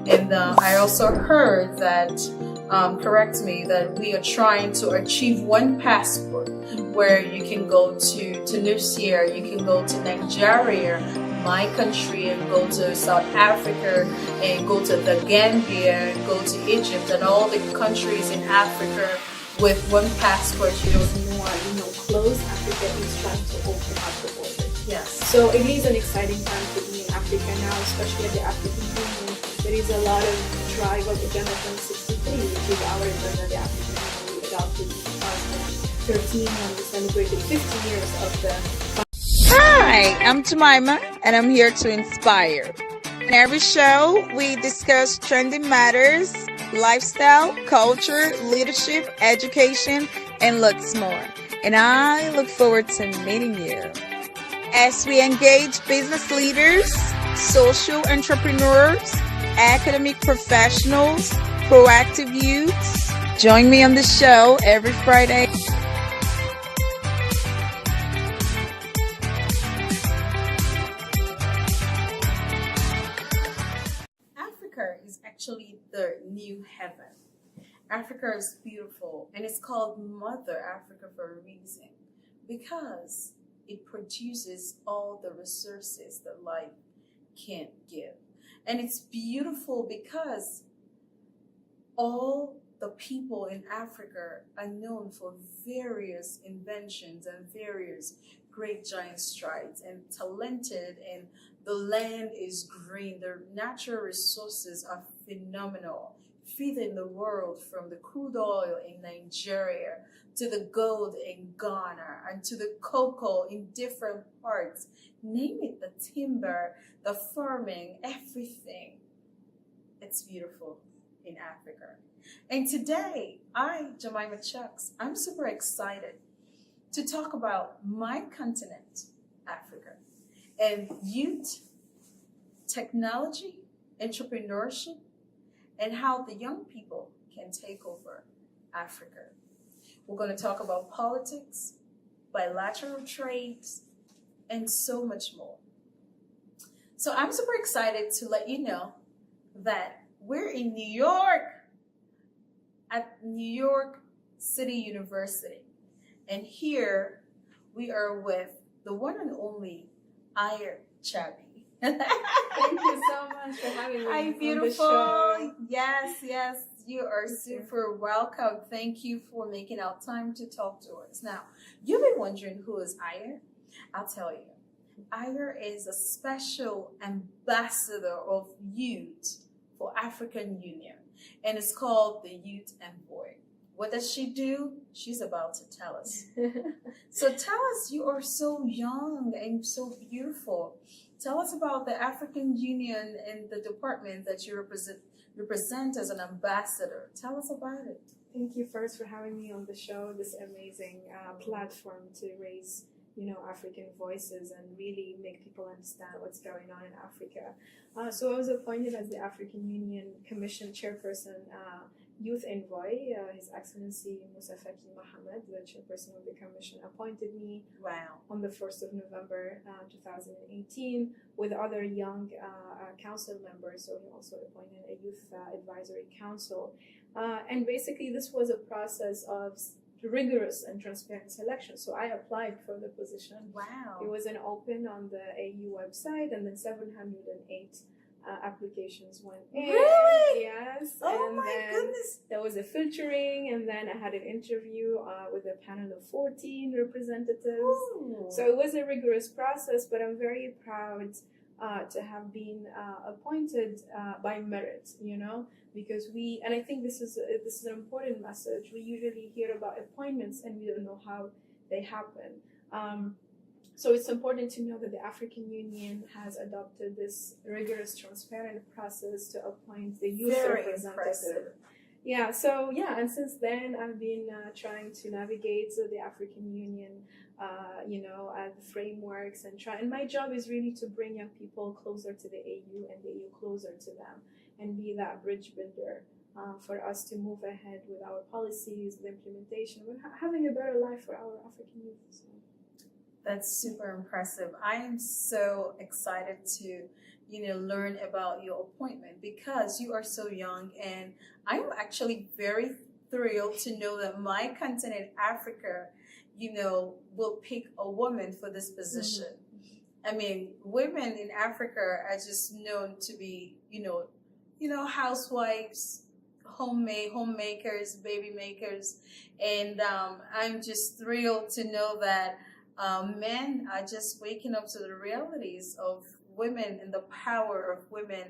And I also heard that, correct me, that we are trying to achieve one passport where you can go to Tunisia, you can go to Nigeria, my country, and go to South Africa, and go to the Gambia, and go to Egypt, and all the countries in Africa with one passport. More, closed. Africa is trying to open up the borders. Yes. So it is an exciting time to be in Africa now, especially at the African Union. There is a lot of drive of Agenda 2063, which is our agenda, the African Union we adopted in 2013 when we celebrated 50 years of the. Hi, I'm Jemimah, and I'm here to inspire. In every show, we discuss trending matters, lifestyle, culture, leadership, education, and lots more. And I look forward to meeting you. As we engage business leaders, social entrepreneurs, academic professionals, proactive youths, join me on the show every Friday. Africa is actually the new heaven. Africa is beautiful, and it's called Mother Africa for a reason, because it produces all the resources that life can't give. And it's beautiful because all the people in Africa are known for various inventions and various great giant strides, and talented, and the land is green. The natural resources are phenomenal, feeding the world, from the crude oil in Nigeria to the gold in Ghana and to the cocoa in different parts. Name it, the timber, the farming, everything. It's beautiful in Africa. And today, Jemimah Chuks, I'm super excited to talk about my continent, Africa, and youth, technology, entrepreneurship, and how the young people can take over Africa. We're going to talk about politics, bilateral trades, and so much more. So I'm super excited to let you know that we're in New York at New York City University. And here we are with the one and only Aya Chebbi. Thank you so much for having me. Hi, beautiful. On the show. Yes, you are super welcome. Thank you for making out time to talk to us. Now, you've been wondering who is Aya? I'll tell you. Aya is a special ambassador of youth for African Union, and it's called the Youth Envoy. What does she do? She's about to tell us. So tell us, you are so young and so beautiful. Tell us about the African Union and the department that you represent as an ambassador. Tell us about it. Thank you first for having me on the show, this amazing platform to raise, African voices and really make people understand what's going on in Africa. So I was appointed as the African Union Commission Chairperson, Youth Envoy. His Excellency Musa Faki Mohammed, the chairperson of the commission, appointed me on the 1st of November 2018 with other young council members. So he also appointed a youth advisory council. And basically this was a process of rigorous and transparent selection. So I applied for the position. Wow. It was an open on the AU website, and then 708 applications went in. Really? Yes. Oh and my then goodness. there was a filtering, and then I had an interview with a panel of 14 representatives. Ooh. So it was a rigorous process, but I'm very proud to have been appointed by merit, because and I think this is an important message. We usually hear about appointments and we don't know how they happen. So it's important to know that the African Union has adopted this rigorous, transparent process to appoint the youth representative. Impressive. And since then I've been trying to navigate the African Union, the frameworks and my job is really to bring young people closer to the AU and the AU closer to them, and be that bridge builder for us to move ahead with our policies, the implementation, with having a better life for our African youth. So. That's super impressive. I am so excited to, learn about your appointment because you are so young, and I'm actually very thrilled to know that my continent, Africa, will pick a woman for this position. I mean, women in Africa are just known to be, housewives, homemakers, baby makers, and I'm just thrilled to know that men are just waking up to the realities of women and the power of women.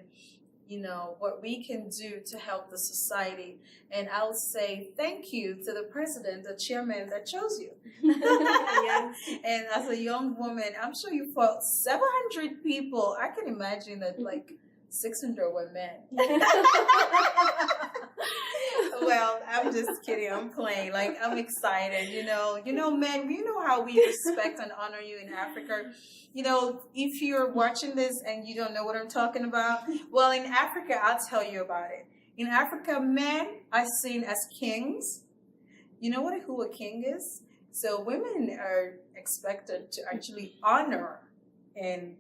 What we can do to help the society. And I'll say thank you to the president, the chairman that chose you. Yes. And as a young woman, I'm sure you fought 700 people. I can imagine that like 600 were men. Well, I'm just kidding. I'm playing. Like, I'm excited. Men, you know how we respect and honor you in Africa. If you're watching this and you don't know what I'm talking about, well, in Africa, I'll tell you about it. In Africa, men are seen as kings. You know who a king is? So women are expected to actually honor and,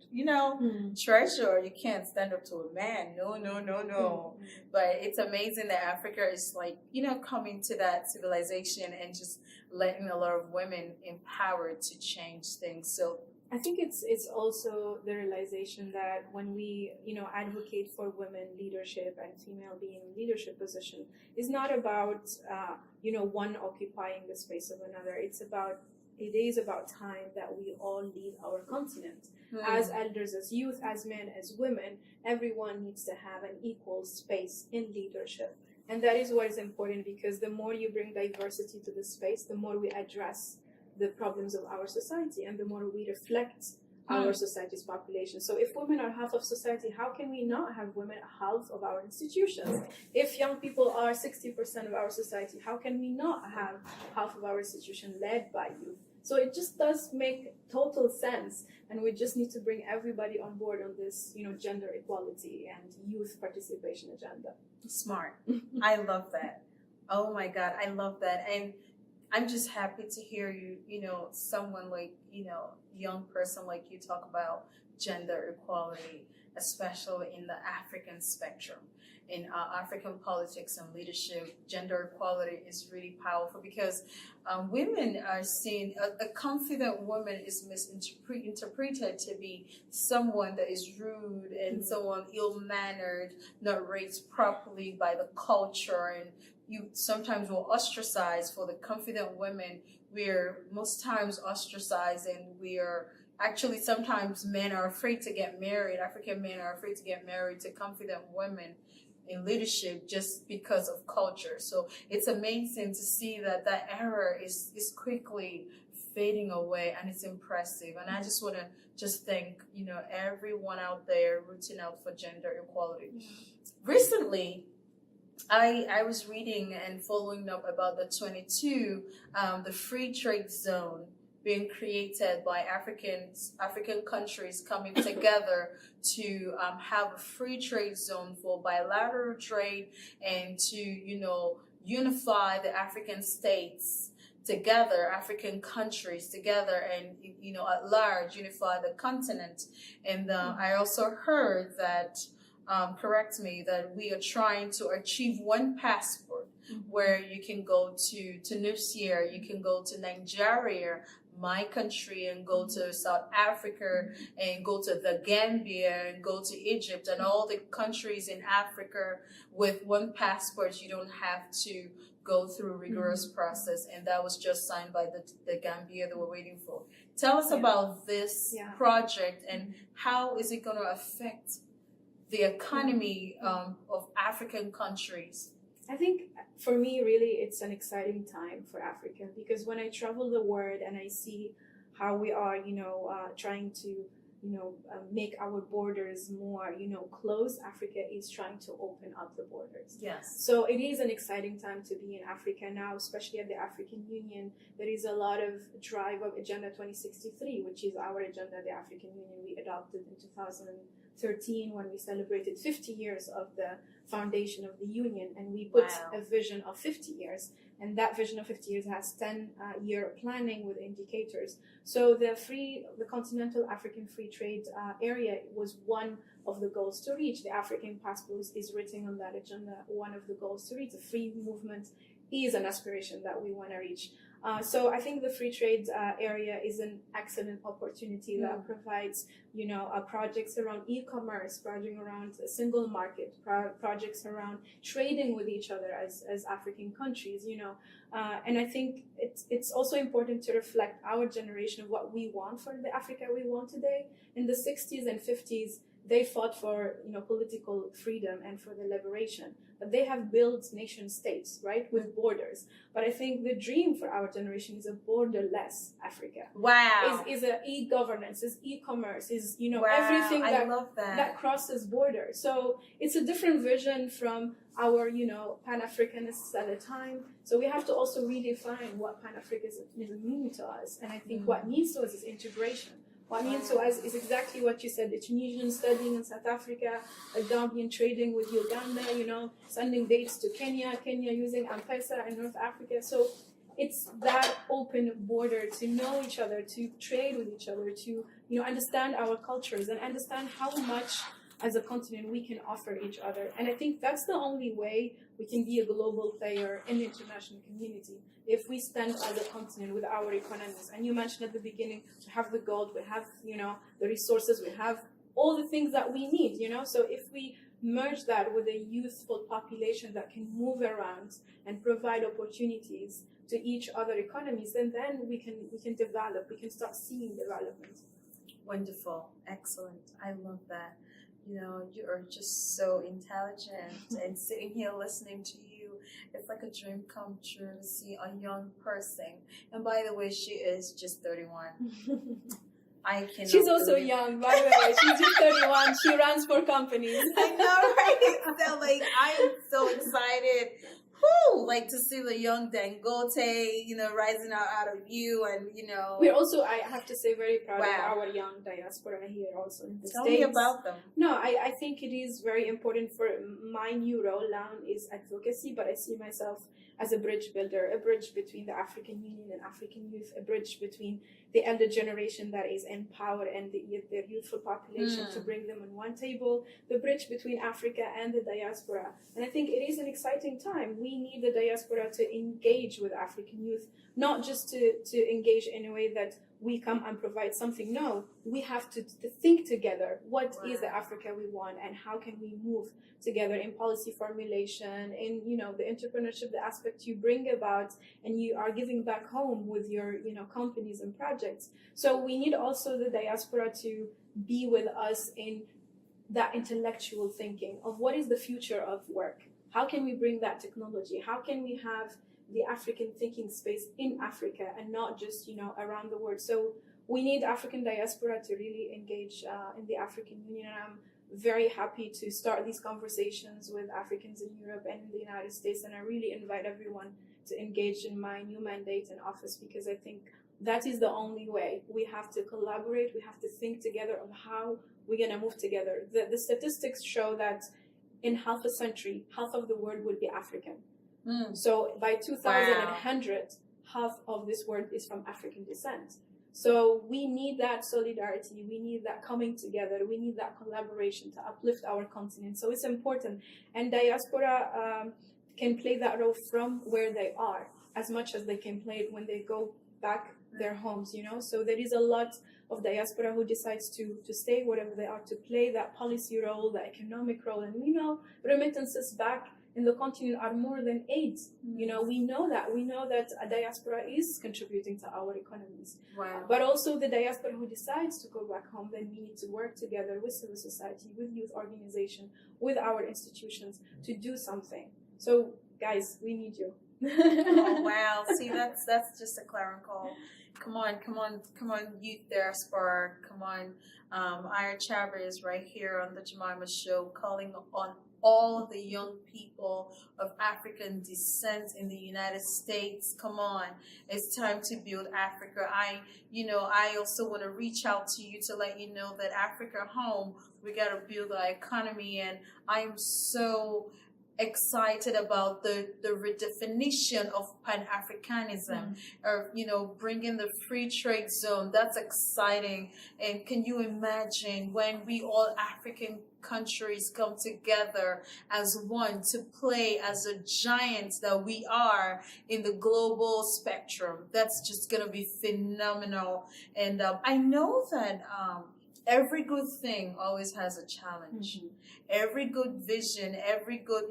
treasure. You can't stand up to a man. No. But it's amazing that Africa is like, coming to that civilization and just letting a lot of women empowered to change things. So I think it's also the realization that when we, advocate for women leadership and female being in leadership position, is not about, one occupying the space of another. It is about time that we all lead our continent. As elders, as youth, as men, as women, everyone needs to have an equal space in leadership. And that is what is important, because the more you bring diversity to the space, the more we address the problems of our society and the more we reflect our society's population. So if women are half of society, how can we not have women half of our institutions? If young people are 60% of our society, how can we not have half of our institution led by youth? So it just does make total sense, and we just need to bring everybody on board on this, gender equality and youth participation agenda. Smart. I love that. Oh my God, I love that. And I'm just happy to hear you, someone like, young person like you talk about gender equality, especially in the African spectrum. In African politics and leadership, gender equality is really powerful because women are seen, a confident woman is misinterpreted to be someone that is rude and someone ill-mannered, not raised properly by the culture, and you sometimes will ostracize. For the confident women, we're most times ostracized, and we're actually sometimes men are afraid to get married. African men are afraid to get married to confident women in leadership just because of culture. So it's amazing to see that error is quickly fading away, and it's impressive. And I just want to thank everyone out there rooting out for gender equality. Recently, I was reading and following up about the 22, the free trade zone being created by African countries coming together to have a free trade zone for bilateral trade and to, unify the African states together, African countries together, and, at large, unify the continent. And I also heard that, correct me, that we are trying to achieve one passport where you can go to Tunisia, you can go to Nigeria, my country, and go to South Africa, and go to the Gambia, and go to Egypt, and all the countries in Africa with one passport. You don't have to go through a rigorous process, and that was just signed by the Gambia that we're waiting for. Tell us about this project, and how is it going to affect the economy of African countries? I think for me, really, it's an exciting time for Africa, because when I travel the world and I see how we are, trying to, make our borders more, closed, Africa is trying to open up the borders. Yes. So it is an exciting time to be in Africa now, especially at the African Union. There is a lot of drive of Agenda 2063, which is our agenda, the African Union. We adopted in 2013 when we celebrated 50 years of the foundation of the Union, and we put a vision of 50 years. And that vision of 50 years has 10-year planning with indicators. So the continental African free trade area was one of the goals to reach. The African Passport is written on that agenda, one of the goals to reach. The free movement is an aspiration that we want to reach. So I think the free trade area is an excellent opportunity that provides, projects around e-commerce, projects around a single market, projects around trading with each other as African countries, and I think it's also important to reflect our generation of what we want for the Africa we want today. In the 60s and 50s, they fought for political freedom and for the liberation, but they have built nation states, right, with borders. But I think the dream for our generation is a borderless Africa. Wow. Is a e-governance, is e-commerce, is everything that crosses borders. So it's a different vision from our Pan-Africanists at the time. So we have to also redefine what Pan-Africanism means to us, and I think what means to us is integration. What means to us is exactly what you said: the Tunisian studying in South Africa, a Gambian trading with Uganda, sending dates to Kenya using M-Pesa in North Africa. So it's that open border to know each other, to trade with each other, to understand our cultures and understand how much as a continent we can offer each other. And I think that's the only way we can be a global player in the international community, if we stand as a continent with our economies. And you mentioned at the beginning, we have the gold, we have the resources, we have all the things that we need. So if we merge that with a youthful population that can move around and provide opportunities to each other economies, then we can develop, we can start seeing development. Wonderful. Excellent. I love that. You are just so intelligent, and sitting here listening to you, it's like a dream come true to see a young person. And by the way, she is just 31. She's also young, by the way. She's just 31. She runs for companies. I know, right? So, I am so excited. To see the young Dangote, rising out of you, and We're also, I have to say, very proud of our young diaspora here also in the States. Tell me about them. No, I think it is very important for my new role now is advocacy, but I see myself as a bridge builder, a bridge between the African Union and African youth, a bridge between the elder generation that is in power and their youthful population to bring them on one table, the bridge between Africa and the diaspora. And I think it is an exciting time. We need the diaspora to engage with African youth, not just to engage in a way that we come and provide something. No, we have to think together. What is the Africa we want, and how can we move together in policy formulation, in the entrepreneurship, the aspect you bring about and you are giving back home with your companies and projects. So we need also the diaspora to be with us in that intellectual thinking of what is the future of work. How can we bring that technology? How can we have the African thinking space in Africa and not just around the world? So we need African diaspora to really engage in the African Union. And I'm very happy to start these conversations with Africans in Europe and in the United States, and I really invite everyone to engage in my new mandate in office, because I think that is the only way. We have to collaborate, we have to think together on how we're going to move together. The statistics show that in half a century, half of the world will be African. So by 2100, half of this world is from African descent. So we need that solidarity, we need that coming together, we need that collaboration to uplift our continent. So it's important. And diaspora can play that role from where they are as much as they can play it when they go back their homes, So there is a lot of diaspora who decides to stay wherever they are, to play that policy role, the economic role. And remittances back in the continent are more than aid. We know that a diaspora is contributing to our economies. But also the diaspora who decides to go back home, then we need to work together with civil society, with youth organization, with our institutions to do something. So guys, we need you. Oh wow. See, that's just a clarion call. Come on, youth diaspora. Come on. Aya Chebbi is right here on the Jemimah Show, calling on all of the young people of African descent in the United States. Come on, it's time to build Africa. I also want to reach out to you to let you know that Africa Home, We got to build our economy. And I'm so excited about the redefinition of Pan-Africanism, or bringing the free trade zone. That's exciting. And can you imagine when we all African countries come together as one to play as a giant that we are in the global spectrum? That's just gonna be phenomenal. And I know that every good thing always has a challenge. Every good vision, every good,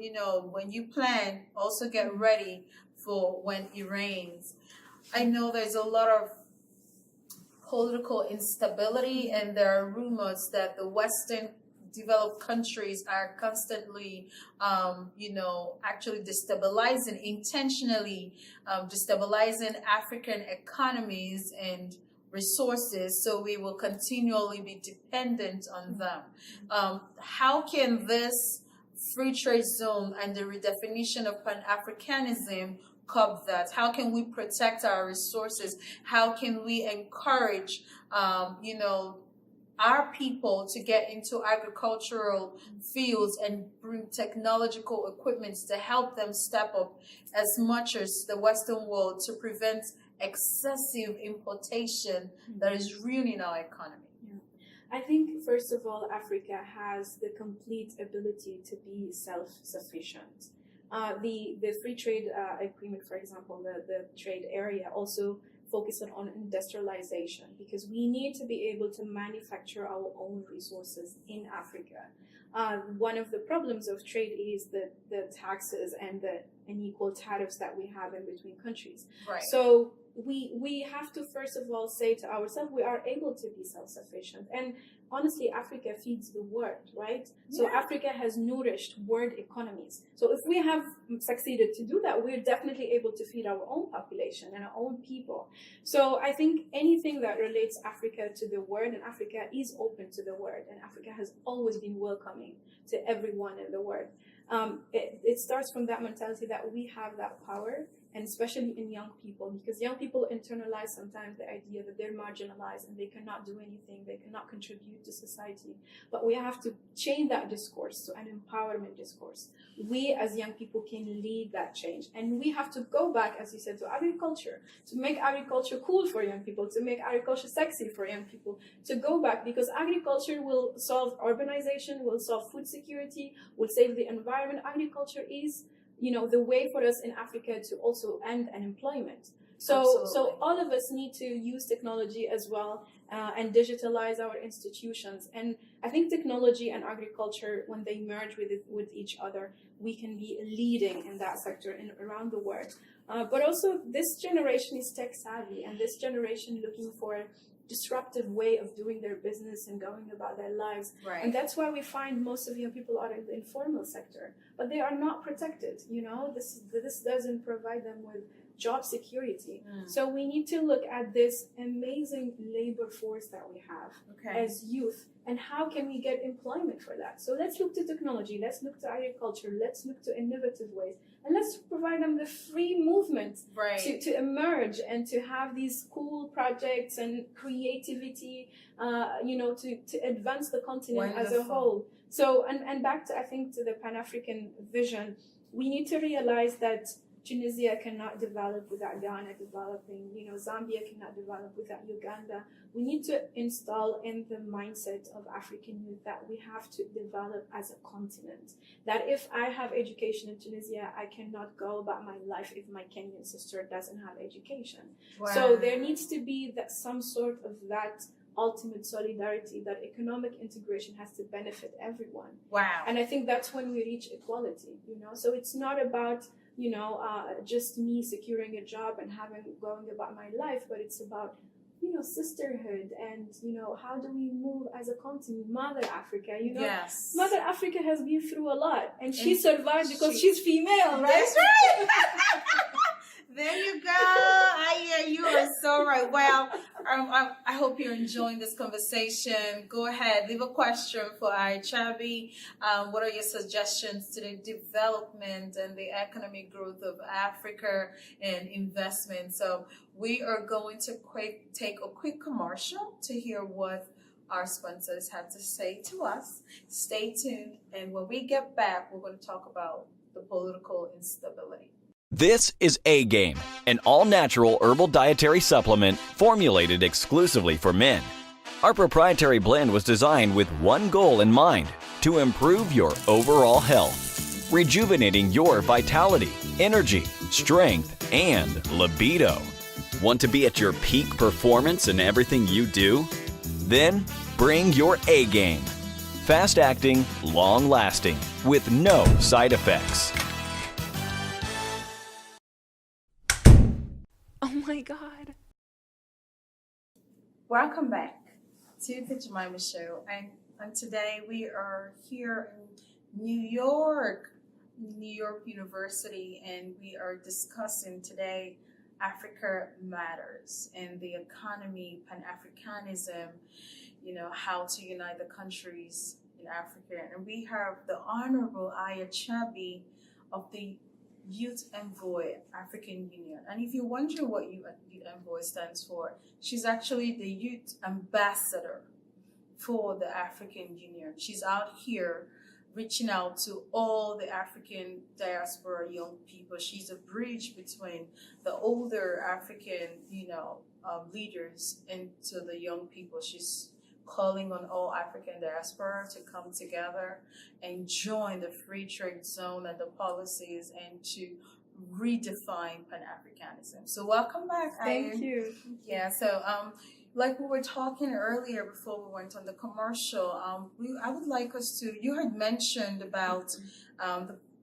when you plan, also get ready for when it rains. I know there's a lot of political instability, and there are rumors that the Western developed countries are constantly, actually destabilizing, intentionally destabilizing African economies and resources, so we will continually be dependent on them. How can this free trade zone and the redefinition of Pan-Africanism curb that? How can we protect our resources? How can we encourage, our people to get into agricultural fields and bring technological equipments to help them step up as much as the Western world to prevent excessive importation that is ruining our economy? I think, first of all, Africa has the complete ability to be self-sufficient. The free trade agreement, for example, the trade area also focusing on industrialization, because we need to be able to manufacture our own resources in Africa. One of the problems of trade is the taxes and the unequal tariffs that we have in between countries. Right. So we have to first of all say to ourselves, we are able to be self-sufficient. And honestly, Africa feeds the world, right? So Africa has nourished world economies. So if we have succeeded to do that, we're definitely able to feed our own population and our own people. So I think anything that relates Africa to the world, and Africa is open to the world, and Africa has always been welcoming to everyone in the world. It starts from that mentality that we have that power, and especially in young people, because young people internalize sometimes the idea that they're marginalized and they cannot do anything, they cannot contribute to society. But we have to change that discourse to an empowerment discourse. We as young people can lead that change, and we have to go back, as you said, to agriculture, to make agriculture cool for young people, to make agriculture sexy for young people, to go back, because agriculture will solve urbanization, will solve food security, will save the environment. Agriculture is the way for us in Africa to also end unemployment. So all of us need to use technology as well and digitalize our institutions. And I think technology and agriculture, when they merge with each other, we can be leading in that sector and around the world. But also, this generation is tech savvy, and this generation looking for disruptive way of doing their business and going about their lives. Right. And that's why we find most of young people are in the informal sector, but they are not protected. This doesn't provide them with job security. So we need to look at this amazing labor force that we have as youth, and how can we get employment for that? So let's look to technology, let's look to agriculture, let's look to innovative ways, and let's provide them the free movement to emerge and to have these cool projects and creativity, to advance the continent as a whole. So, and back to, I think, to the Pan-African vision, we need to realize that Tunisia cannot develop without Ghana developing, Zambia cannot develop without Uganda. We need to install in the mindset of African youth that we have to develop as a continent. That if I have education in Tunisia, I cannot go about my life if my Kenyan sister doesn't have education. Wow. So there needs to be some sort of that ultimate solidarity, that economic integration has to benefit everyone. Wow. And I think that's when we reach equality, So it's not about just me securing a job and going about my life, but it's about, sisterhood and, how do we move as a continent? Mother Africa, Yes. Mother Africa has been through a lot, and she survived because she's female, right? That's right. There you go. Aya, you are so right. Well, I hope you're enjoying this conversation. Go ahead, leave a question for Aya Chebbi. What are your suggestions to the development and the economic growth of Africa and investment? So we are going to take a quick commercial to hear what our sponsors have to say to us. Stay tuned, and when we get back, we're going to talk about the political instability. This is A-Game, an all-natural herbal dietary supplement formulated exclusively for men. Our proprietary blend was designed with one goal in mind: to improve your overall health, rejuvenating your vitality, energy, strength, and libido. Want to be at your peak performance in everything you do? Then bring your A-Game. Fast-acting, long-lasting, with no side effects. Oh my God. Welcome back to the Jemimah Show, and today we are here in New York University, and we are discussing today Africa Matters and the economy, Pan-Africanism, how to unite the countries in Africa. And we have the Honorable Aya Chebbi of the Youth Envoy, African Union. And if you're wondering what Youth Envoy stands for, she's actually the Youth Ambassador for the African Union. She's out here reaching out to all the African diaspora young people. She's a bridge between the older African, leaders and to the young people. She's calling on all African diaspora to come together and join the free trade zone and the policies and to redefine Pan-Africanism. So welcome back, Aya. Thank you. Yeah, so like we were talking earlier before we went on the commercial, I would like us to, you had mentioned about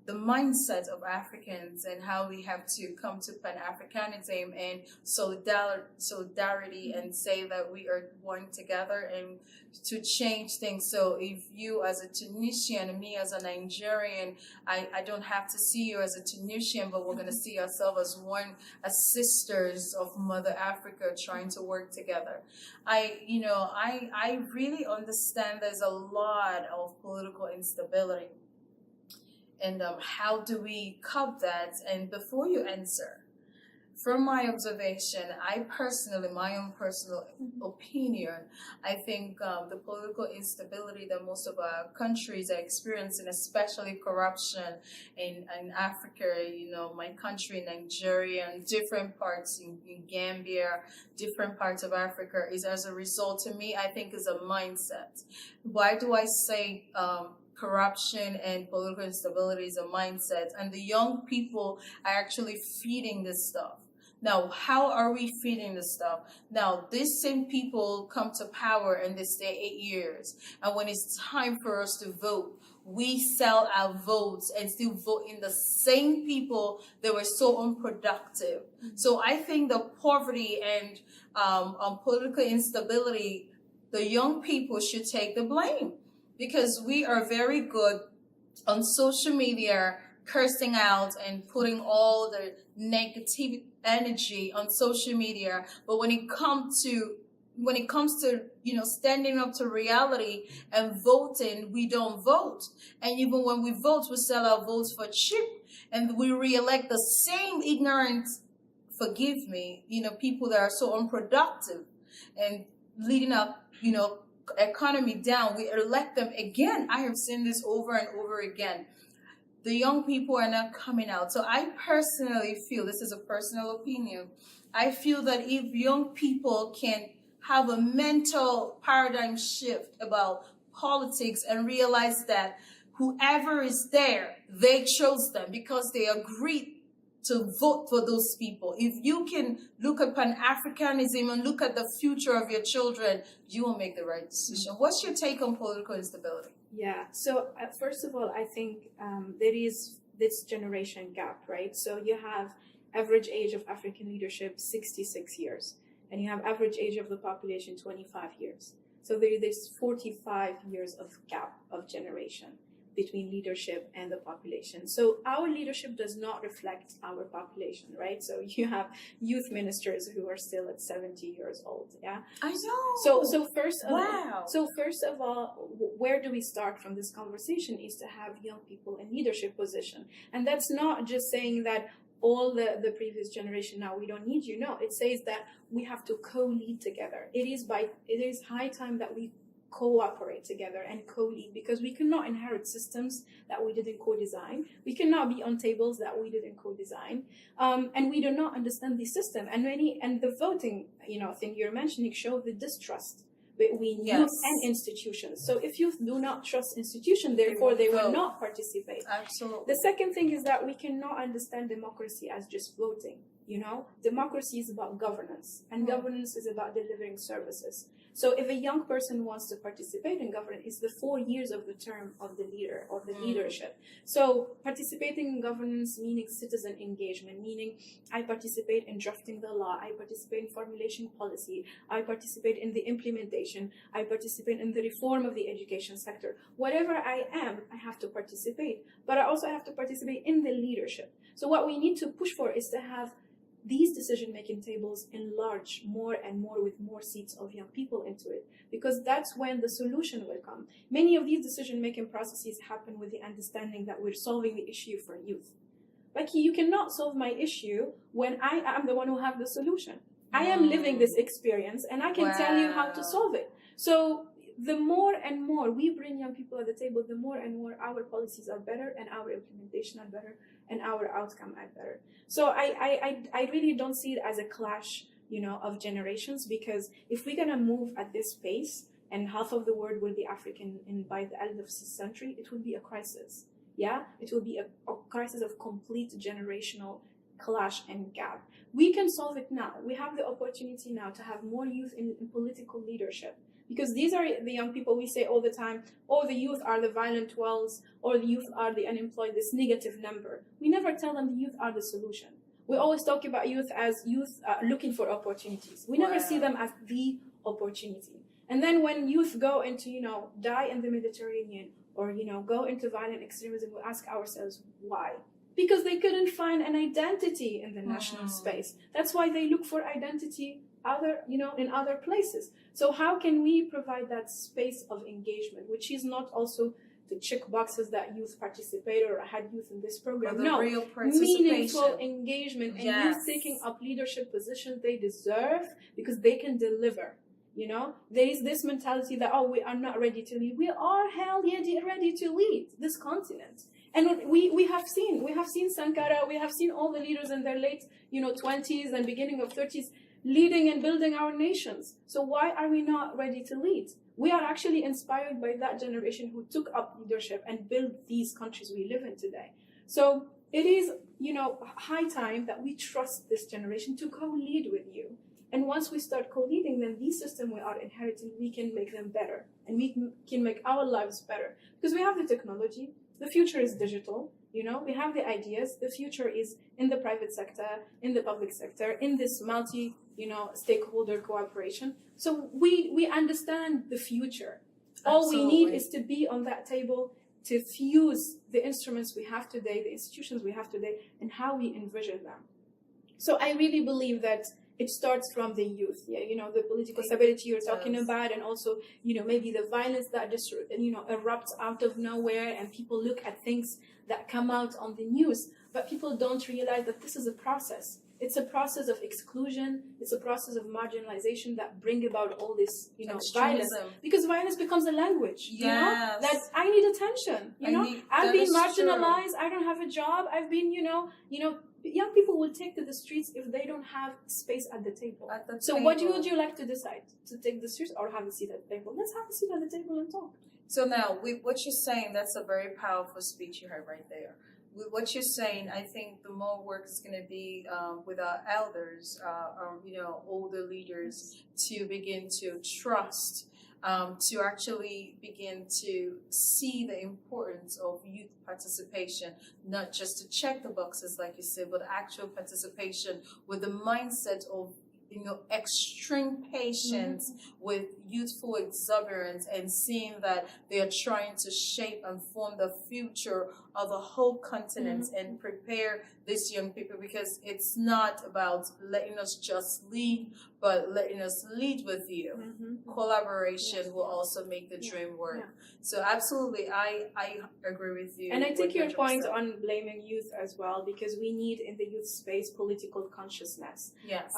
the mindset of Africans and how we have to come to Pan-Africanism and solidarity and say that we are one together and to change things. So if you as a Tunisian and me as a Nigerian, I don't have to see you as a Tunisian, but we're going to see ourselves as one, as sisters of Mother Africa trying to work together. I really understand there's a lot of political instability. And how do we curb that? And before you answer, from my observation, my own personal opinion, I think the political instability that most of our countries are experiencing, especially corruption in Africa, my country, Nigeria, and different parts in Gambia, different parts of Africa, is as a result, to me, I think is a mindset. Why do I say corruption and political instability is a mindset, and the young people are actually feeding this stuff? Now, how are we feeding this stuff? Now, these same people come to power and they stay 8 years, and when it's time for us to vote, we sell our votes and still vote in the same people that were so unproductive. So I think the poverty and political instability, the young people should take the blame. Because we are very good on social media, cursing out and putting all the negative energy on social media. But when it comes to standing up to reality and voting, we don't vote. And even when we vote, we sell our votes for cheap, and we re-elect the same ignorant, forgive me, people that are so unproductive and leading up, economy down. We elect them again. I have seen this over and over again. The young people are not coming out. So I personally feel, this is a personal opinion, I feel that if young people can have a mental paradigm shift about politics and realize that whoever is there, they chose them because they agreed to vote for those people. If you can look at Pan-Africanism and look at the future of your children, you will make the right decision. What's your take on political instability? Yeah, so first of all, I think there is this generation gap, right? So you have average age of African leadership 66 years, and you have average age of the population 25 years. So there is this 45 years of gap of generation between leadership and the population. So our leadership does not reflect our population, right? So you have youth ministers who are still at 70 years old, yeah? I know. So first of wow. First of all, where do we start from this conversation is to have young people in leadership position. And that's not just saying that all the previous generation, now we don't need you. No, it says that we have to co-lead together. It is high time that we cooperate together and co-lead, because we cannot inherit systems that we didn't co-design. We cannot be on tables that we didn't co-design, and we do not understand the system. And the voting, thing you're mentioning show the distrust between youth and institutions. So if youth do not trust institutions, therefore they will not participate. Absolutely. The second thing is that we cannot understand democracy as just voting. Democracy is about governance, and governance is about delivering services. So if a young person wants to participate in governance, it's the 4 years of the term of the leader or the leadership. So participating in governance meaning citizen engagement, meaning I participate in drafting the law, I participate in formulation policy, I participate in the implementation, I participate in the reform of the education sector. Whatever I am, I have to participate, but I also have to participate in the leadership. So what we need to push for is to have these decision-making tables enlarge more and more with more seats of young people into it, because that's when the solution will come. Many of these decision-making processes happen with the understanding that we're solving the issue for youth. Like, you cannot solve my issue when I am the one who have the solution. I am living this experience and I can tell you how to solve it. So the more and more we bring young people at the table, the more and more our policies are better and our implementation are better and our outcome are better. So I really don't see it as a clash, of generations, because if we're gonna move at this pace and half of the world will be African by the end of this century, it will be a crisis. Yeah, it will be a crisis of complete generational clash and gap. We can solve it now. We have the opportunity now to have more youth in political leadership. Because these are the young people we say all the time, the youth are the violent wells, or the youth are the unemployed, this negative number. We never tell them the youth are the solution. We always talk about youth as youth looking for opportunities. We never see them as the opportunity. And then when youth go into, die in the Mediterranean, or, go into violent extremism, we ask ourselves, why? Because they couldn't find an identity in the national space. That's why they look for identity in other places. So how can we provide that space of engagement, which is not also to check boxes that youth participate or had youth in this program? No, real meaningful engagement and youth taking up leadership positions they deserve because they can deliver. There is this mentality that, we are not ready to lead. We are ready to lead this continent. And we have seen Sankara, we have seen all the leaders in their late 20s and beginning of 30s leading and building our nations. So why are we not ready to lead? We are actually inspired by that generation who took up leadership and built these countries we live in today. So it is, high time that we trust this generation to co-lead with you. And once we start co-leading, then these systems we are inheriting, we can make them better. And we can make our lives better. Because we have the technology. The future is digital. We have the ideas. The future is in the private sector, in the public sector, in this multi, stakeholder cooperation. So we understand the future. All we need is to be on that table to fuse the instruments we have today, the institutions we have today, and how we envision them. So I really believe that it starts from the youth, the political stability you're talking about, and also, maybe the violence that just, erupts out of nowhere, and people look at things that come out on the news, but people don't realize that this is a process. It's a process of exclusion. It's a process of marginalization that bring about all this, violence. Because violence becomes a language, that I need attention, I've been marginalized. I don't have a job. I've been, young people will take to the streets if they don't have space at the table. So what would you like to decide? To take the streets or have a seat at the table? Let's have a seat at the table and talk. So now, with what you're saying, that's a very powerful speech you heard right there. With what you're saying, I think the more work is going to be with our elders, older leaders, to begin to trust, to actually begin to see the importance of youth participation, not just to check the boxes, like you said, but actual participation with the mindset of extreme patience with youthful exuberance, and seeing that they are trying to shape and form the future of the whole continent and prepare these young people, because it's not about letting us just lead, but letting us lead with you. Collaboration will also make the dream work. So absolutely, I agree with you. And I take your point on blaming youth as well, because we need in the youth space political consciousness. Yes.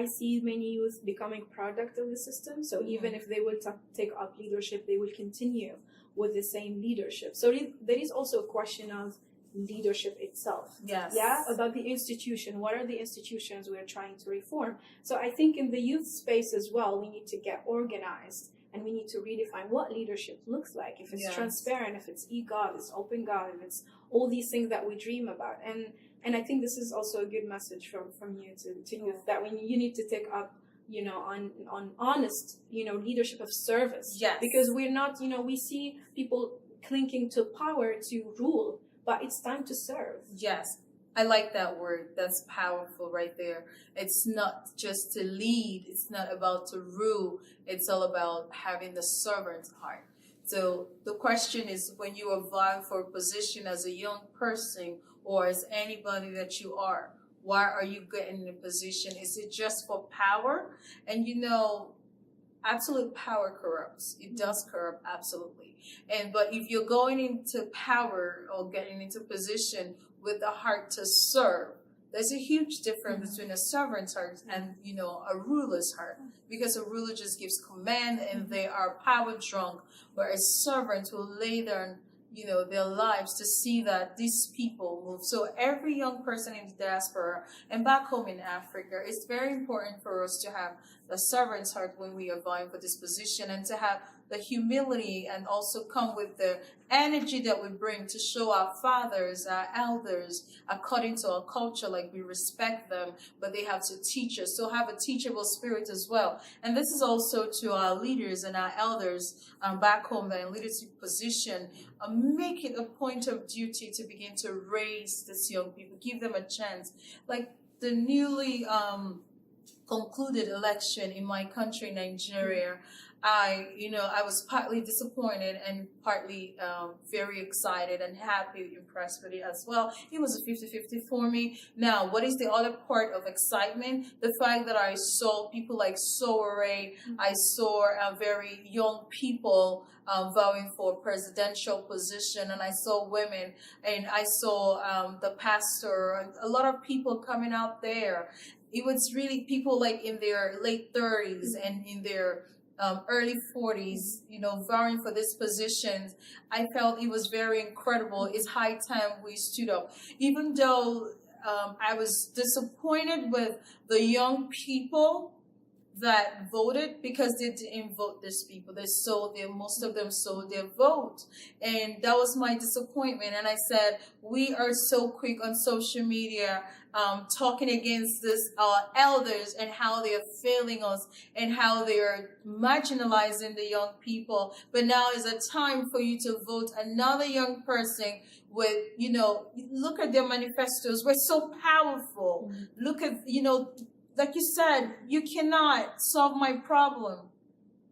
I see many youth becoming product of the system. So even if they will take up leadership, they will continue with the same leadership. So there is also a question of leadership itself. Yes. Yeah, about the institution. What are the institutions we're trying to reform? So I think in the youth space as well, we need to get organized and we need to redefine what leadership looks like. If it's transparent, if it's e-gov, it's open gov, if it's all these things that we dream about. And I think this is also a good message from you to youth, that you need to take up, on honest, leadership of service. Yes. Because we're not, we see people clinging to power to rule, but it's time to serve. Yes. I like that word. That's powerful right there. It's not just to lead. It's not about to rule. It's all about having the servant's heart. So the question is, when you are vying for a position as a young person or as anybody that you are, why are you getting in a position? Is it just for power? And absolute power corrupts. It does corrupt, absolutely. But if you're going into power or getting into position with a heart to serve, there's a huge difference between a servant's heart and, a ruler's heart. Because a ruler just gives command and they are power drunk, whereas servants will lay down, their lives to see that these people move. So every young person in the diaspora and back home in Africa, it's very important for us to have the servant's heart when we are vying for this position, and to have the humility and also come with the energy that we bring to show our fathers, our elders, according to our culture, like we respect them, but they have to teach us. So have a teachable spirit as well. And this is also to our leaders and our elders back home that are in leadership position. Make it a point of duty to begin to raise these young people, give them a chance. Like the newly concluded election in my country, Nigeria, I was partly disappointed and partly very excited and happy, impressed with it as well. It was a 50-50 for me. Now, what is the other part of excitement? The fact that I saw people like Sowore, I saw very young people vowing for presidential position, and I saw women, and I saw the pastor, and a lot of people coming out there. It was really people like in their late 30s and in their early 40s, vying for this position. I felt it was very incredible. It's high time we stood up. Even though I was disappointed with the young people that voted, because they didn't vote these people. Most of them sold their vote. And that was my disappointment. And I said, we are so quick on social media talking against this elders and how they are failing us and how they are marginalizing the young people. But now is a time for you to vote another young person with, look at their manifestos. We're so powerful. Look at, like you said, you cannot solve my problem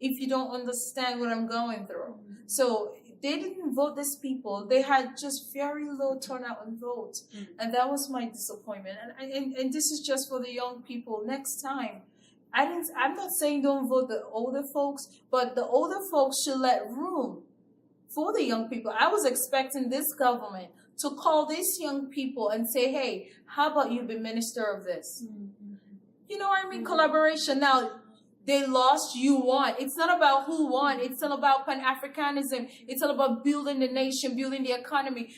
if you don't understand what I'm going through. So they didn't vote these people. They had just very low turnout on votes. And that was my disappointment. And this is just for the young people. Next time, I'm not saying don't vote the older folks, but the older folks should let room for the young people. I was expecting this government to call these young people and say, hey, how about you be minister of this? You know what I mean? Collaboration. Now, they lost, you won. It's not about who won. It's all about Pan-Africanism. It's all about building the nation, building the economy.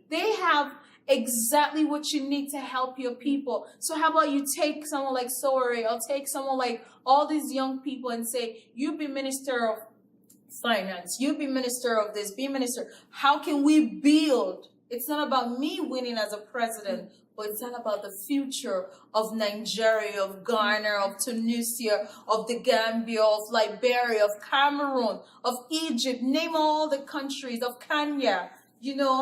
They have exactly what you need to help your people. So how about you take someone like Sowore or take someone like all these young people and say, you be minister of finance, you be minister of this, be minister. How can we build? It's not about me winning as a president, but it's all about the future of Nigeria, of Ghana, of Tunisia, of the Gambia, of Liberia, of Cameroon, of Egypt, name all the countries, of Kenya.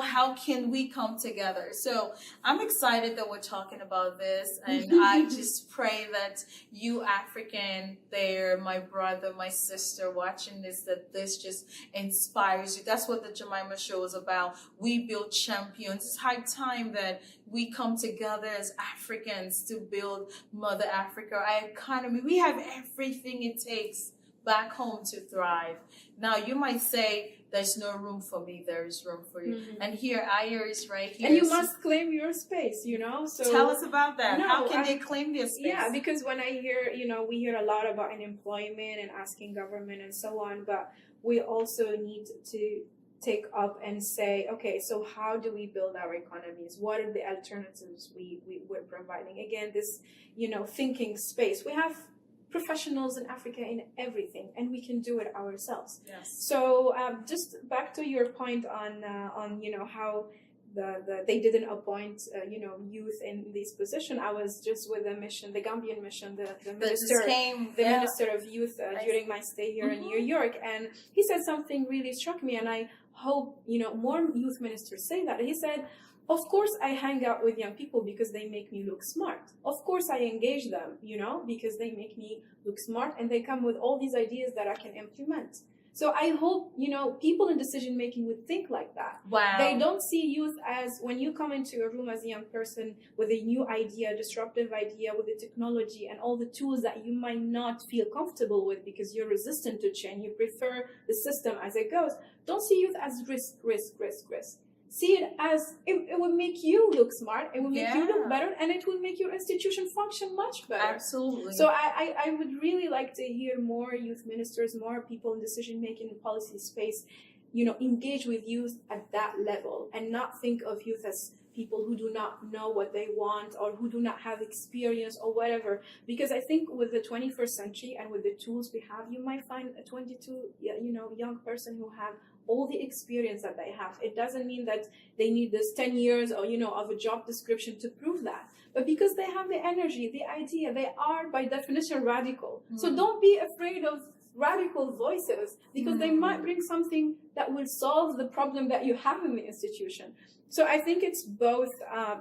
How can we come together? So I'm excited that we're talking about this. And I just pray that you African there, my brother, my sister watching this, that this just inspires you. That's what the Jemimah Show is about. We build champions. It's high time that we come together as Africans to build Mother Africa, our economy. We have everything it takes back home to thrive. Now, you might say, there's no room for me, there is room for you. Mhm. And here, Aya is right here. And you must claim your space, So tell us about that. No, How can they claim their space? Yeah, because when I hear, we hear a lot about unemployment and asking government and so on, but we also need to take up and say, okay, so how do we build our economies? What are the alternatives we're providing? Again, this, thinking space. We have professionals in Africa in everything, and we can do it ourselves. Yes. So just back to your point on how they didn't appoint youth in this position. I was just with the mission, the Gambian mission, the minister of youth during my stay here in New York, and he said something really struck me, and I hope more youth ministers say that. He said, of course I hang out with young people because they make me look smart. Of course I engage them, because they make me look smart, and they come with all these ideas that I can implement. So I hope, people in decision making would think like that. Wow. They don't see youth as, when you come into a room as a young person with a new idea, disruptive idea, with the technology and all the tools that you might not feel comfortable with because you're resistant to change, you prefer the system as it goes. Don't see youth as risk. See it as, it will make you look smart, it will make you look better, and it will make your institution function much better. Absolutely. So I would really like to hear more youth ministers, more people in decision-making and policy space, engage with youth at that level, and not think of youth as people who do not know what they want or who do not have experience or whatever. Because I think with the 21st century and with the tools we have, you might find a 22, young person who have all the experience that they have. It doesn't mean that they need this 10 years or, of a job description to prove that. But because they have the energy, the idea, they are by definition radical. Mm-hmm. So don't be afraid of radical voices, because they might bring something that will solve the problem that you have in the institution. So I think it's both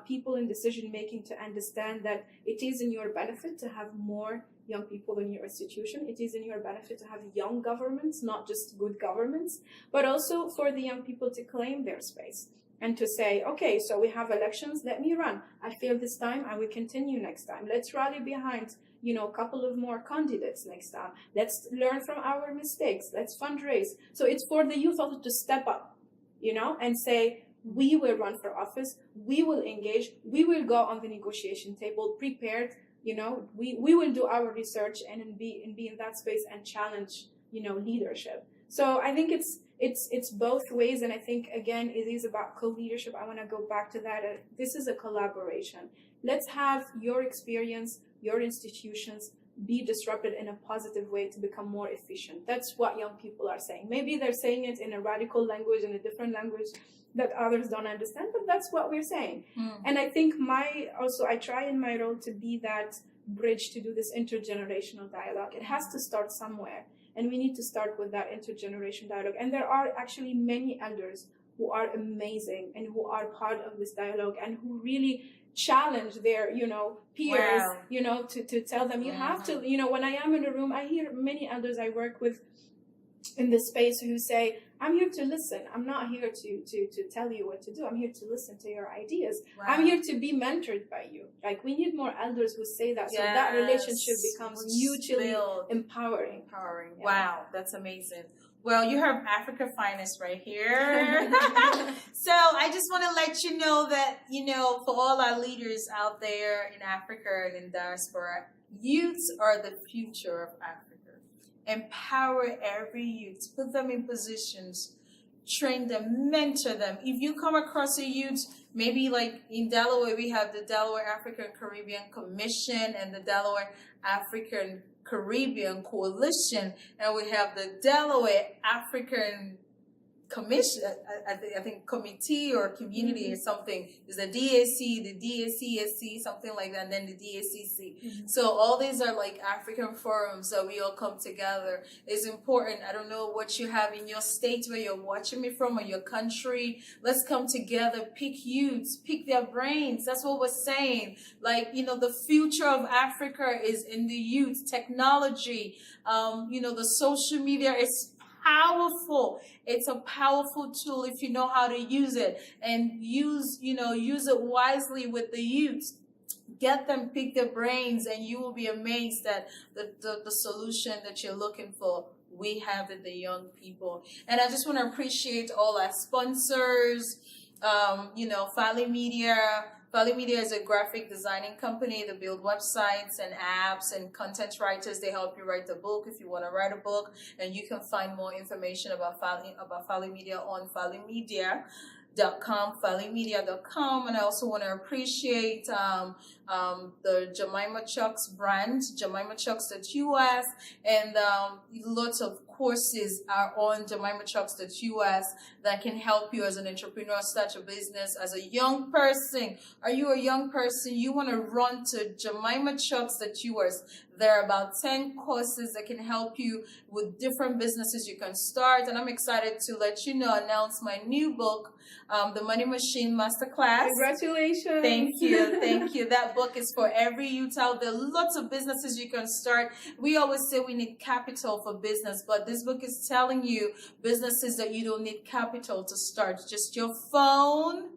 people in decision making to understand that it is in your benefit to have more young people in your institution. It is in your benefit to have young governments, not just good governments, but also for the young people to claim their space and to say, okay, so we have elections, let me run. I failed this time, I will continue next time. Let's rally behind, a couple of more candidates next time. Let's learn from our mistakes. Let's fundraise. So it's for the youth also to step up, and say, we will run for office, we will engage, we will go on the negotiation table prepared, we will do our research and be in that space and challenge, leadership. So I think it's both ways, and I think again it is about co-leadership. I want to go back to that. This is a collaboration. Let's have your experience, your institutions be disrupted in a positive way to become more efficient. That's what young people are saying. Maybe they're saying it in a radical language, in a different language that others don't understand, but that's what we're saying. And I think I try in my role to be that bridge to do this intergenerational dialogue. It has to start somewhere, and we need to start with that intergenerational dialogue. And there are actually many elders who are amazing and who are part of this dialogue and who really challenge their, peers, to tell them you have to, when I am in a room, I hear many elders I work with in this space who say, I'm here to listen. I'm not here to tell you what to do. I'm here to listen to your ideas. Wow. I'm here to be mentored by you. Like, we need more elders who say that, so that relationship becomes mutually empowering. Yeah. Wow, that's amazing. Well, you have Africa Finest right here. So I just want to let you know that, for all our leaders out there in Africa and in diaspora, youths are the future of Africa. Empower every youth, put them in positions, train them, mentor them. If you come across a youth, maybe like in Delaware, we have the Delaware African Caribbean Commission and the Delaware African Caribbean Coalition, and we have the Delaware African Commission, I think committee or community or something, is the DAC, the DACSC, something like that, and then the DACC. So all these are like African forums that we all come together. It's important. I don't know what you have in your state where you're watching me from, or your country. Let's come together, pick youths, pick their brains. That's what we're saying. Like, the future of Africa is in the youth. Technology, the social media is powerful. It's a powerful tool if you know how to use it, and use it wisely with the youth. Get them, pick their brains, and you will be amazed that the solution that you're looking for we have it, the young people. And I just want to appreciate all our sponsors. Fali Media. Fali Media is a graphic designing company. They build websites and apps, and content writers. They help you write the book if you want to write a book. And you can find more information about Fali Media on falimedia.com, and I also want to appreciate the Jemimah Chuks brand, JemimahChuks.us, and lots of courses are on JemimahChuks.us that can help you as an entrepreneur start your business. As a young person, are you a young person? You want to run to JemimahChuks.us. There are about 10 courses that can help you with different businesses you can start. And I'm excited to let you know, announce my new book, The Money Machine Masterclass. Congratulations. Thank you. Thank you. That book is for every youth out there. Lots of businesses you can start. We always say we need capital for business, but this book is telling you businesses that you don't need capital to start. Just your phone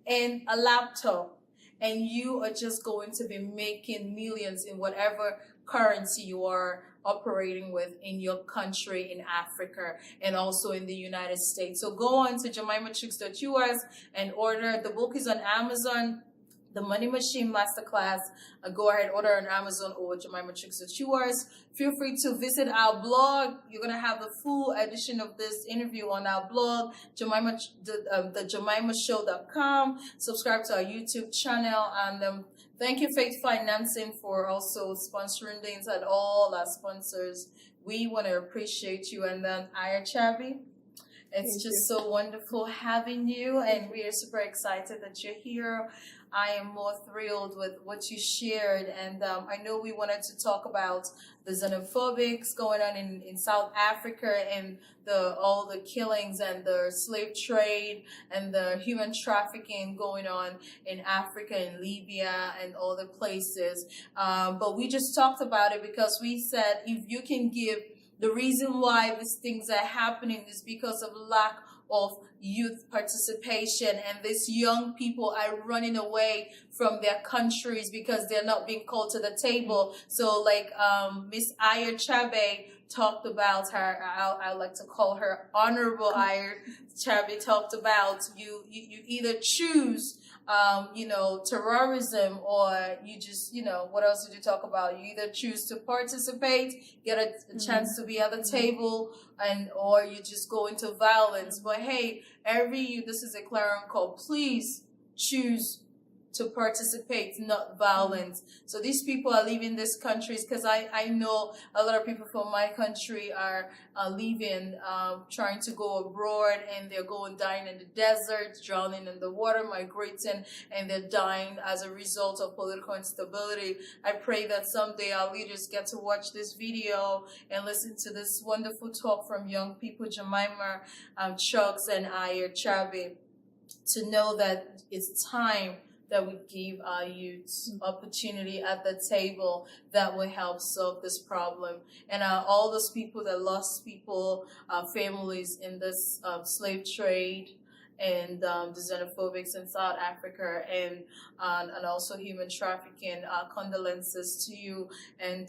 and a laptop. And you are just going to be making millions in whatever currency you are operating with in your country, in Africa, and also in the United States. So go on to JemimahChuks.us and order. The book is on Amazon. The Money Machine Masterclass. Go ahead, order on Amazon or JemimahChuks.us. Feel free to visit our blog. You're going to have the full edition of this interview on our blog, the JemimahShow.com. Subscribe to our YouTube channel. And thank you, Faith Financing, for also sponsoring things, and all our sponsors. We want to appreciate you. And then Aya Chebbi, it's just so wonderful having you, and we are super excited that you're here. I am more thrilled with what you shared, and I know we wanted to talk about the xenophobics going on in South Africa, and all the killings and the slave trade and the human trafficking going on in Africa and Libya and all the places. But we just talked about it because we said if you can give the reason why these things are happening is because of lack of youth participation, and these young people are running away from their countries because they're not being called to the table. So like Miss Aya Chebbi talked about her, I like to call her Honorable Aya Chebbi, talked about you either choose terrorism, or you just, what else did you talk about? You either choose to participate, get a chance to be at the table, or you just go into violence. But hey, this is a clarion call. Please choose to participate, not violence. So these people are leaving these countries, because I know a lot of people from my country are leaving, trying to go abroad, and they're dying in the desert, drowning in the water, migrating, and they're dying as a result of political instability. I pray that someday our leaders get to watch this video and listen to this wonderful talk from young people, Jemimah Chuks and Aya Chebbi, to know that it's time that we give our youth opportunity at the table that will help solve this problem. And all those people that lost people, families in this slave trade, and the xenophobics in South Africa, and also human trafficking, condolences to you. And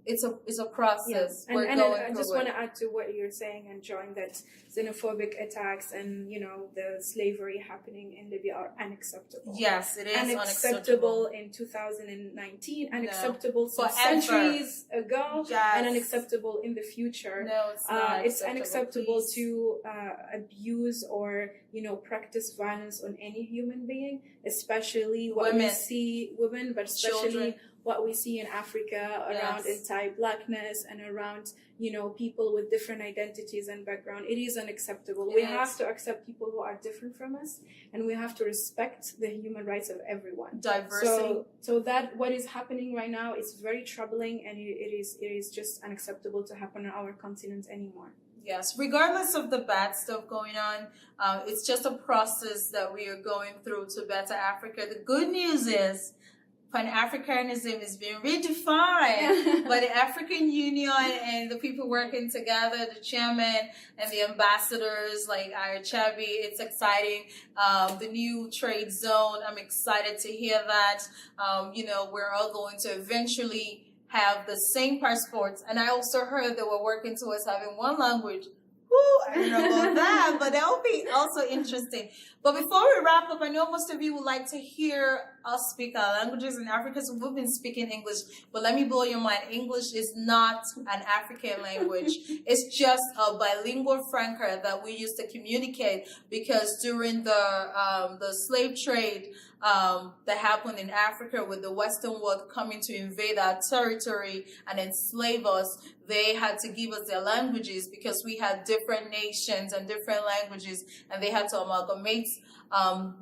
it's a process. Yeah. And I just want to add to what you're saying and join that xenophobic attacks and the slavery happening in Libya are unacceptable. Yes, it is unacceptable in 2019, unacceptable centuries ago, and unacceptable in the future. No, it's not. It's unacceptable to abuse or practice violence on any human being, especially what we see women, but especially children. What we see in Africa around anti-blackness and around, people with different identities and background. It is unacceptable. We have to accept people who are different from us, and we have to respect the human rights of everyone. Diversity. So that what is happening right now is very troubling, and it is just unacceptable to happen on our continent anymore. Yes, regardless of the bad stuff going on, it's just a process that we are going through to better Africa. The good news is Pan-Africanism is being redefined by the African Union and the people working together, the chairman and the ambassadors like Aya Chebbi. It's exciting. The new trade zone, I'm excited to hear that. We're all going to eventually have the same passports. And I also heard they were working towards having one language. Woo, I don't know about that, but that would be also interesting. But before we wrap up, I know most of you would like to hear us speak our languages in Africa, so we've been speaking English. But let me blow your mind. English is not an African language. It's just a bilingual franca that we use to communicate, because during the slave trade that happened in Africa, with the Western world coming to invade our territory and enslave us, they had to give us their languages, because we had different nations and different languages, and they had to amalgamate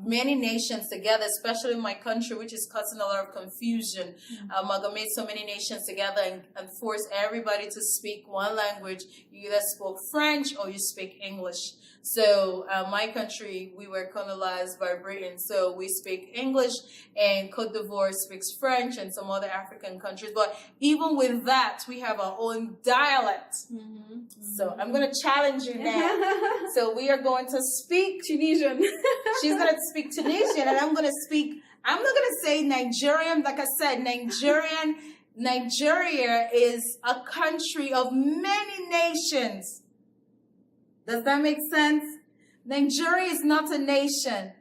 many nations together, especially my country, which is causing a lot of confusion. Amalgamate so many nations together and force everybody to speak one language. You either spoke French or you speak English. So my country, we were colonized by Britain, so we speak English, and Cote d'Ivoire speaks French, and some other African countries. But even with that, we have our own dialect. So I'm going to challenge you now. So we are going to speak Tunisian. She's going to speak Tunisian, and I'm going to speak, I'm not going to say Nigerian. Like I said, Nigeria is a country of many nations. Does that make sense? Nigeria is not a nation.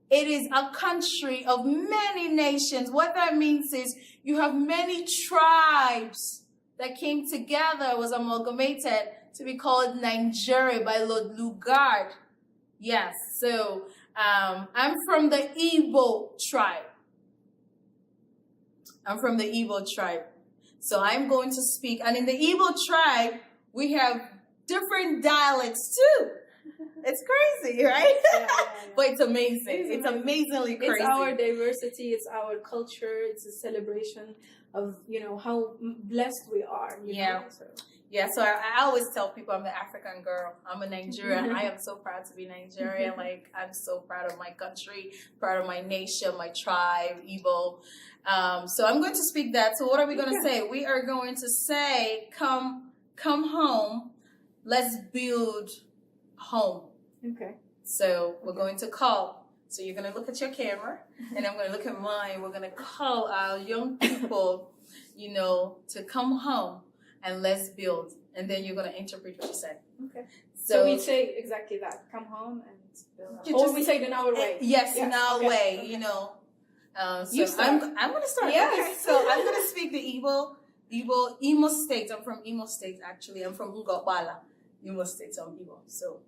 It is a country of many nations. What that means is you have many tribes that came together, was amalgamated to be called Nigeria by Lord Lugard. Yes, so I'm from the Igbo tribe. So I'm going to speak. And in the Igbo tribe, we have different dialects too. It's crazy, right? Yeah. But it's amazing. It's amazingly crazy. It's our diversity. It's our culture. It's a celebration of, how blessed we are. So I always tell people I'm the African girl. I'm a Nigerian. I am so proud to be Nigerian. Like, I'm so proud of my country, proud of my nation, my tribe, Igbo. So I'm going to speak that. So what are we going to say? We are going to say, come home. Let's build home. Okay. So we're going to call. So you're going to look at your camera, and I'm going to look at mine. We're going to call our young people, to come home and let's build. And then you're going to interpret what you said. Okay. So we say exactly that. Come home and build. Or we say it in our way. Yes, in our way, So I'm going to start. Yes. Okay. So I'm going to speak the Imo State. I'm from Imo State, actually. I'm from Ngopala, Imo State. I'm Imo. So,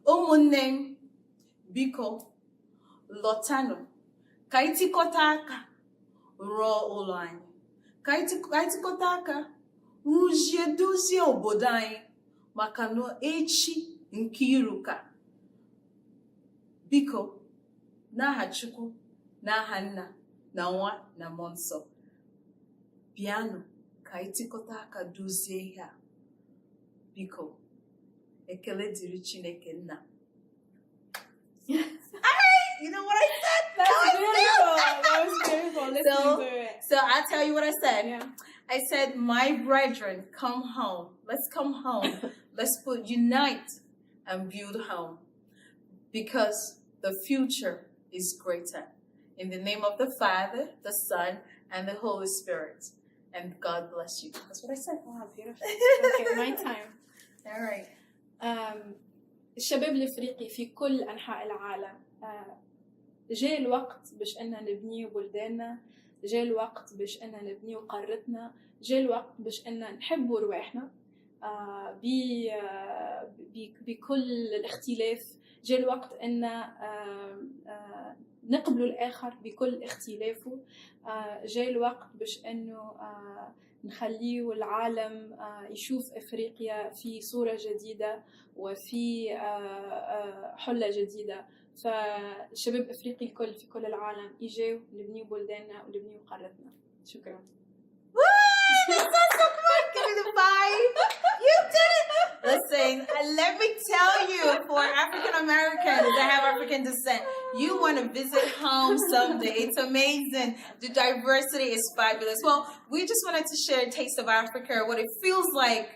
Omunne Biko Lotano Kaitikotaka Ro Olani Kaitikotaka Uje Duzi Obodai Makano Echi Nkiruka Biko Naha Chuku Naha Nna na Nwa na Monso Piano Kaitikotaka Duzi Ya Biko Ekele diri Chineke nna. You know what I said? That was beautiful. So I'll tell you what I said. Yeah. I said, my brethren, come home. Let's come home. Let's unite and build home. Because the future is greater. In the name of the Father, the Son, and the Holy Spirit. And God bless you. That's what I said. Wow, beautiful. Okay, my time. All right. الشباب الافريقي في كل انحاء العالم جاء الوقت باش ان نبنيو بلداننا، جاء الوقت باش ان نبنيو قارتنا، جاء الوقت باش ان نحبوا رواحنا بكل الاختلاف، جاء الوقت ان نقبلوا الاخر بكل اختلافه، جاء الوقت باش انه نخليه العالم يشوف أفريقيا في صورة جديدة وفي حلة جديدة. فالشباب أفريقي الكل في كل العالم يجوا نبنيو بلداننا ونبنيو قارتنا. شكرا. Give me the vibe. You did it. Listen, let me tell you, for African Americans that have African descent, you want to visit home someday. It's amazing. The diversity is fabulous. Well, we just wanted to share a taste of Africa, what it feels like,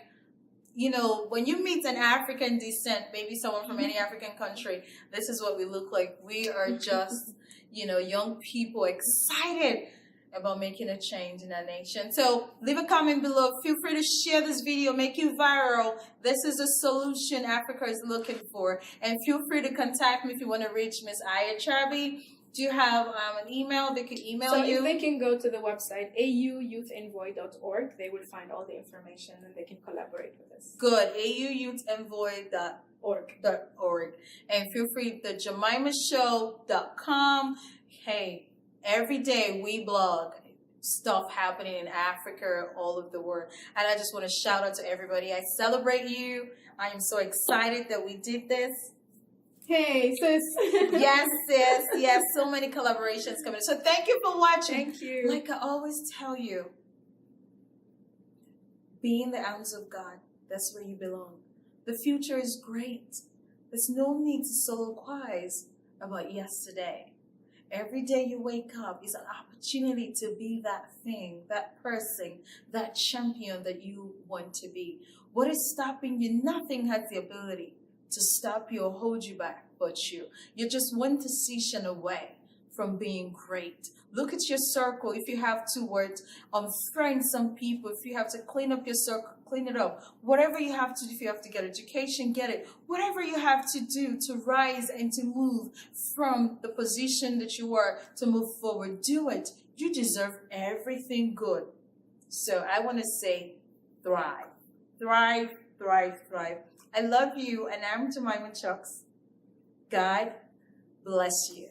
when you meet an African descent, maybe someone from any African country, this is what we look like. We are just, young people excited. about making a change in our nation. So leave a comment below. Feel free to share this video, make it viral. This is a solution Africa is looking for. And feel free to contact me if you want to reach Miss Aya Chebbi. Do you have an email? They can email you. So they can go to the website auyoutenvoy.org. They will find all the information and they can collaborate with us. Good. auyoutenvoy.org. And feel free to jemimahshow.com. Hey, every day we blog stuff happening in Africa, all over the world. And I just want to shout out to everybody. I celebrate you. I am so excited that we did this. Hey, sis. Yes, sis. Yes, so many collaborations coming. So thank you for watching. Thank you. Like I always tell you, be in the arms of God. That's where you belong. The future is great. There's no need to soliloquize about yesterday. Every day you wake up is an opportunity to be that thing, that person, that champion that you want to be. What is stopping you? Nothing has the ability to stop you or hold you back but you. You're just one decision away from being great. Look at your circle. If you have to work, unfriend some people. If you have to clean up your circle, clean it up. Whatever you have to do, if you have to get education, get it. Whatever you have to do to rise and to move from the position that you are to move forward, do it. You deserve everything good. So I want to say thrive. Thrive, thrive, thrive. I love you, and I'm Jemimah Chuks. God bless you.